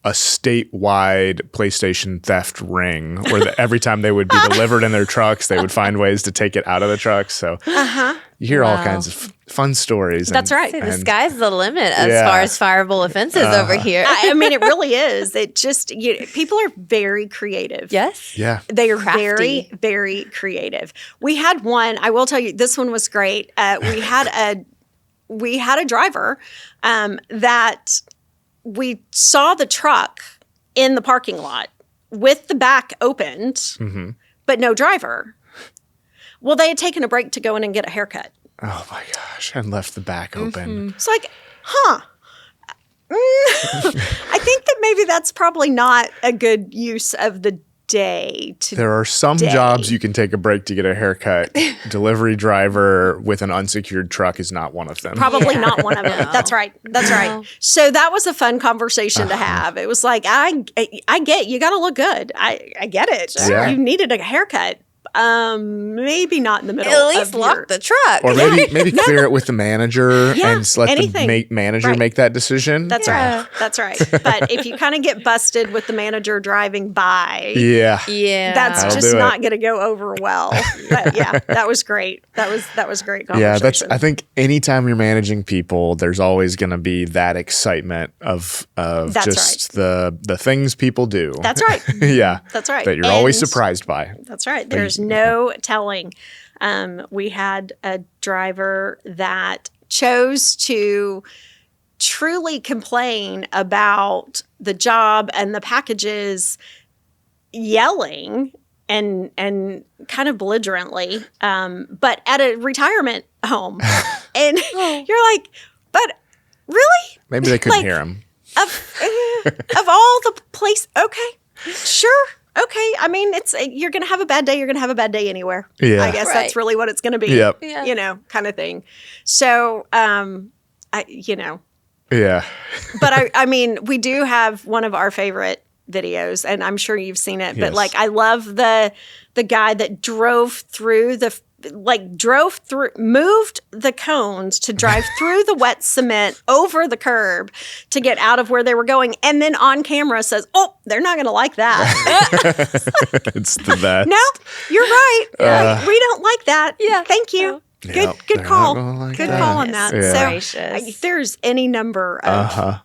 a statewide PlayStation theft ring where every time they would be delivered in their trucks, they would find ways to take it out of the trucks. So you hear all kinds of fun stories. That's right. The sky's the limit as far as fireable offenses over here. I mean, it really is. It just, people are very creative. Yes. Yeah. They are very, very creative. We had one, I will tell you, this one was great. We had a driver that we saw the truck in the parking lot with the back opened, but no driver. Well, they had taken a break to go in and get a haircut. Oh my gosh, and left the back open. It's like, I think that maybe that's probably not a good use of the day to There are some day. jobs you can take a break to get a haircut. Delivery driver with an unsecured truck is not one of them. Probably not one of them. No. That's right. That's right. So that was a fun conversation to have. It was like, I get you got to look good. I get it. Yeah. You needed a haircut. Maybe not in the middle. At least of lock your, the truck. Or maybe clear it with the manager Yeah, and let anything. the manager Right. make that decision. That's right. That's right. But if you kind of get busted with the manager driving by, Yeah. Yeah. that's That'll just do not it. going to go over well. But yeah, that was great. That was a great conversation. Yeah, I think anytime you're managing people, there's always going to be that excitement of That's just the things people do. That's right. Yeah. That's right. That you're always And- surprised by. That's right. There's no telling. We had a driver that chose to truly complain about the job and the packages, yelling and kind of belligerently, but at a retirement home. And you're like, but really? Maybe they couldn't Like, hear him. Of all the place, okay, sure. Okay, I mean, you're going to have a bad day. You're going to have a bad day anywhere. Yeah. I guess Right. that's really what it's going to be. Yep. Yeah. Kind of thing. So, Yeah. but I mean, we do have one of our favorite videos, and I'm sure you've seen it. But Yes. like, I love the guy that moved the cones to drive through the wet cement over the curb to get out of where they were going, and then on camera says, "Oh, they're not going to like that." It's the best. No, you're right. We don't like that. Yeah. Thank you. Yep, Good they're not call. gonna like Good that. call on that. Yeah. So Gracious. there's any number of Uh-huh.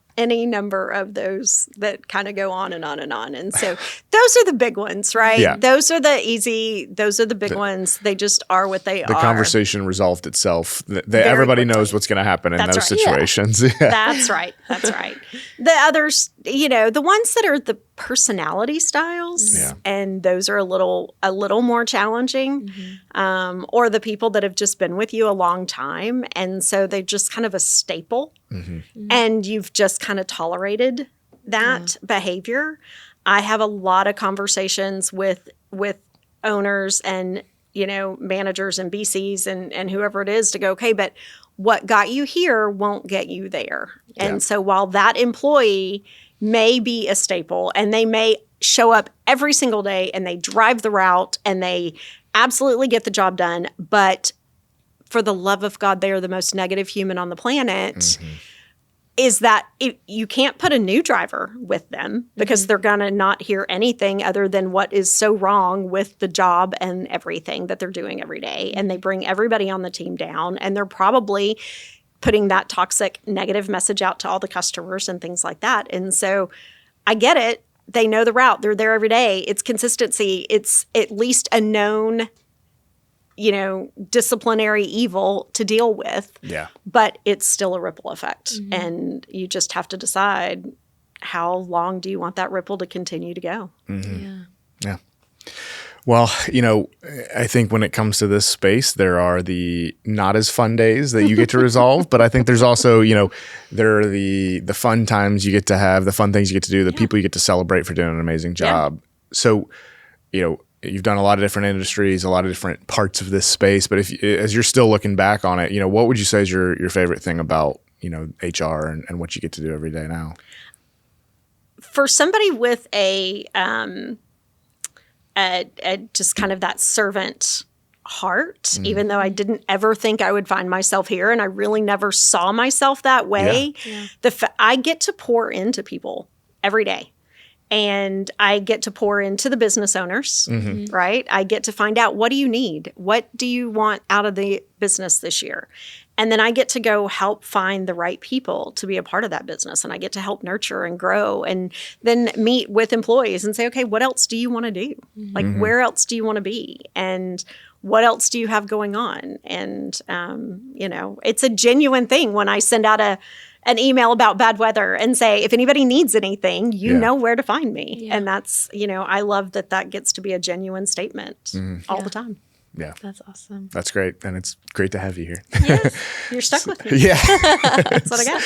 those that kind of go on and on and on. And so those are the big ones, right? Yeah. Those are the big ones. They just are what they The are. conversation resolved itself. Everybody knows quickly. what's going to happen in That's those right. Yeah. situations. Yeah. That's right. That's right. The others, the ones that are the personality styles, Yeah. and those are a little more challenging, or the people that have just been with you a long time, and so they're just kind of a staple, and you've just kind of tolerated that behavior. I have a lot of conversations with owners and managers and BCs and whoever it is to go, okay, but what got you here won't get you there. Yeah. And so while that employee may be a staple and they may show up every single day and they drive the route and they absolutely get the job done, but for the love of God, they are the most negative human on the planet. Is that you can't put a new driver with them because they're going to not hear anything other than what is so wrong with the job and everything that they're doing every day. And they bring everybody on the team down, and they're probably putting that toxic negative message out to all the customers and things like that. And so I get it. They know the route. They're there every day. It's consistency. It's at least a known disciplinary evil to deal with. Yeah. But it's still a ripple effect. And you just have to decide, how long do you want that ripple to continue to go? Yeah. Well, I think when it comes to this space, there are the not as fun days that you get to resolve, but I think there's also, there are the fun times you get to have, the fun things you get to do, the people you get to celebrate for doing an amazing job. So, you've done a lot of different industries, a lot of different parts of this space, but as you're still looking back on it, what would you say is your favorite thing about, HR and what you get to do every day now? For somebody with a just kind of that servant heart, even though I didn't ever think I would find myself here, and I really never saw myself that way, I get to pour into people every day. And I get to pour into the business owners, right? I get to find out, what do you need? What do you want out of the business this year? And then I get to go help find the right people to be a part of that business. And I get to help nurture and grow, and then meet with employees and say, okay, what else do you want to do? Like, where else do you want to be? And what else do you have going on? And, it's a genuine thing when I send out an email about bad weather and say, if anybody needs anything, you know where to find me. And that's, I love that gets to be a genuine statement all the time. Yeah. That's awesome. That's great. And it's great to have you here. Yes, you're stuck with me. Yeah. That's what I got.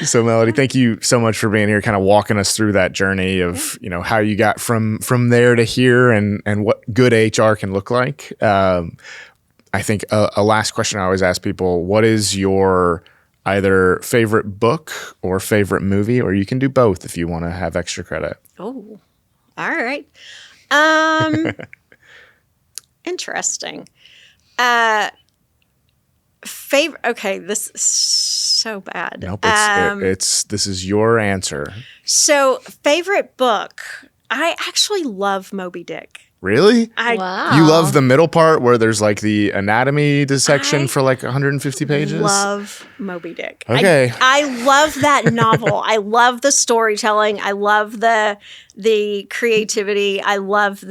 So Melody, thank you so much for being here, kind of walking us through that journey of, how you got from there to here and what good HR can look like. I think a last question I always ask people, what is your either favorite book or favorite movie, or you can do both if you want to have extra credit? Oh, all right. Interesting. Favorite. Okay, this is so bad. Nope, this is your answer. So, favorite book. I actually love Moby Dick. Really? Wow. You love the middle part where there's like the anatomy dissection for like 150 pages? Love Moby Dick. Okay. I love that novel. I love the storytelling. I love the creativity. I love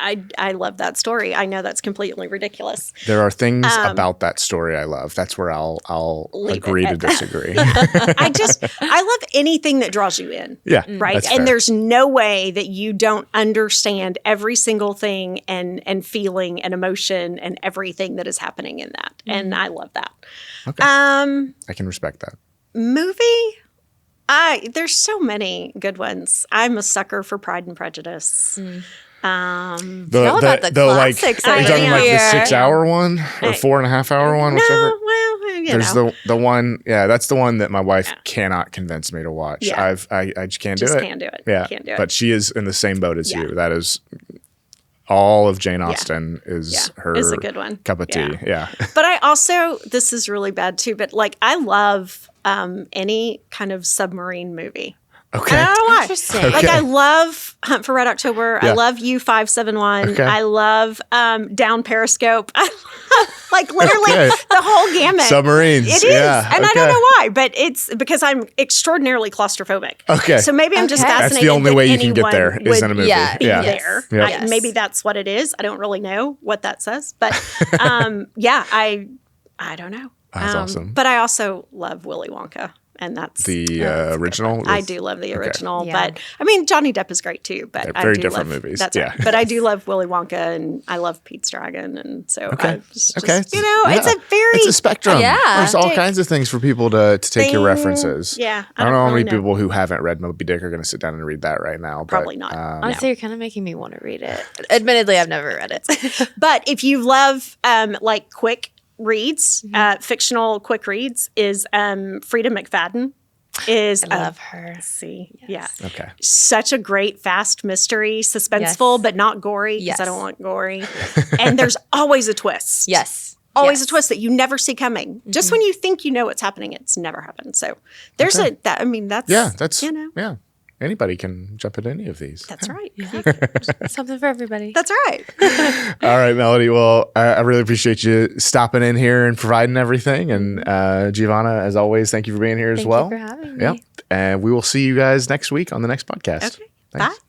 I love that story. I know that's completely ridiculous. There are things about that story I love. That's where I'll agree to disagree. I love anything that draws you in. Yeah. Right. That's And fair. there's no way that you don't understand every single thing and feeling and emotion and everything that is happening in that. And I love that. Okay. I can respect that. Movie? There's so many good ones. I'm a sucker for Pride and Prejudice. All about the classics Are you talking over like the here. 6-hour one or 4.5-hour one, whichever? No, well, There's the one, that's the one that my wife cannot convince me to watch. Yeah. I just can't do Just it. can't do it. Yeah, Can't do it. But she is in the same boat as Yeah. you. That is all of Jane Austen is her is a good one. cup of tea. Yeah. But I also, this is really bad too, but like I love any kind of submarine movie. Okay. And I don't know why. Interesting. Okay. Like I love Hunt for Red October. Yeah. I love U571. Okay. I love Down Periscope. I love, like literally Okay. the whole gamut. Submarines. It is. Yeah. And I Okay. don't know why, but it's because I'm extraordinarily claustrophobic. Okay. So maybe I'm just Okay. fascinated. That's the only that way you can get anyone there is in a would movie. Yeah. be Yeah. there. Yep. Maybe that's what it is. I don't really know what that says. But yeah, I don't know. That's awesome. But I also love Willy Wonka. And that's The original? I do love the original, Yeah. but I mean Johnny Depp is great too. But They're I very do different love, movies. That's Yeah. right. But I do love Willy Wonka, and I love Pete's Dragon, and so Okay. it's Okay. it's a It's a spectrum. Yeah. There's all Dick kinds of things for people to take your thing. references. Yeah, I don't know how really many people who haven't read Moby Dick are going to sit down and read that right now. Probably but, not. Honestly, you're kind of making me want to read it. Admittedly, I've never read it. But if you love like quick reads, Mm-hmm. fictional quick reads, is Frida McFadden. Is I love her. see, Yes. yeah. Okay. Such a great, fast mystery, suspenseful, Yes. but not gory because Yes. I don't want gory. And there's always a twist. Yes. Always Yes. a twist that you never see coming. Just when you think you know what's happening, it's never happened. So there's Okay. that's That's, you know, anybody can jump at any of these. that's right. Something for everybody. That's right. All right, Melody. Well, I really appreciate you stopping in here and providing everything. And Giovanna, as always, thank you for being here as Thank well. you for having me. Yep. And we will see you guys next week on the next podcast. Okay. Thanks. Bye.